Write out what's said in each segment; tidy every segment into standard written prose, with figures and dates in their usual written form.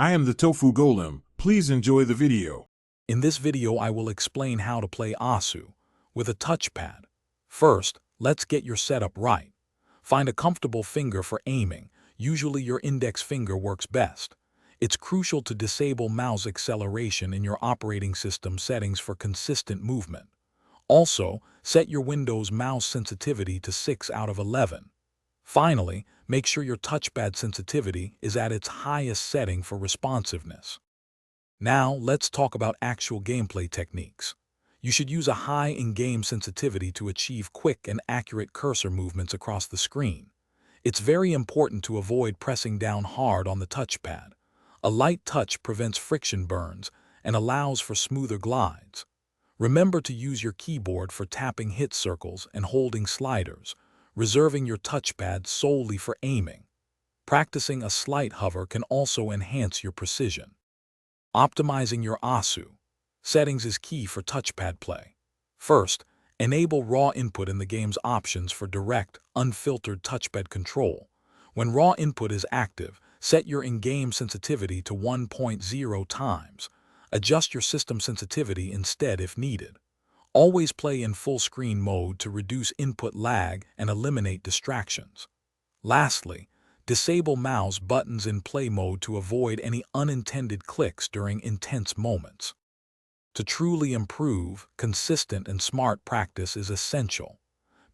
I am the Tofu Golem. Please enjoy the video. In this video, I will explain how to play Asu with a touchpad. First, let's get your setup right. Find a comfortable finger for aiming. Usually your index finger works best. It's crucial to disable mouse acceleration in your operating system settings for consistent movement. Also, set your Windows mouse sensitivity to 6 out of 11. Finally, make sure your touchpad sensitivity is at its highest setting for responsiveness. Now, let's talk about actual gameplay techniques. You should use a high in-game sensitivity to achieve quick and accurate cursor movements across the screen. It's very important to avoid pressing down hard on the touchpad. A light touch prevents friction burns and allows for smoother glides. Remember to use your keyboard for tapping hit circles and holding sliders, reserving your touchpad solely for aiming. Practicing a slight hover can also enhance your precision. Optimizing your Asu settings is key for touchpad play. First, enable raw input in the game's options for direct, unfiltered touchpad control. When raw input is active, set your in-game sensitivity to 1.0 times. Adjust your system sensitivity instead if needed. Always play in full screen mode to reduce input lag and eliminate distractions. Lastly, disable mouse buttons in play mode to avoid any unintended clicks during intense moments. To truly improve, consistent and smart practice is essential.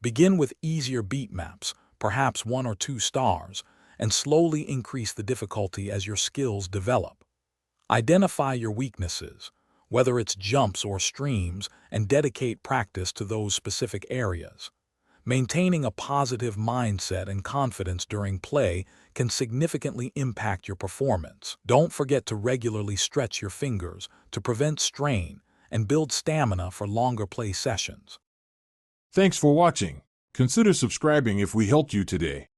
Begin with easier beat maps, perhaps 1 or 2 stars, and slowly increase the difficulty as your skills develop. Identify your weaknesses, whether it's jumps or streams, and dedicate practice to those specific areas. Maintaining a positive mindset and confidence during play can significantly impact your performance. Don't forget to regularly stretch your fingers to prevent strain and build stamina for longer play sessions. Thanks for watching. Consider subscribing if we helped you today.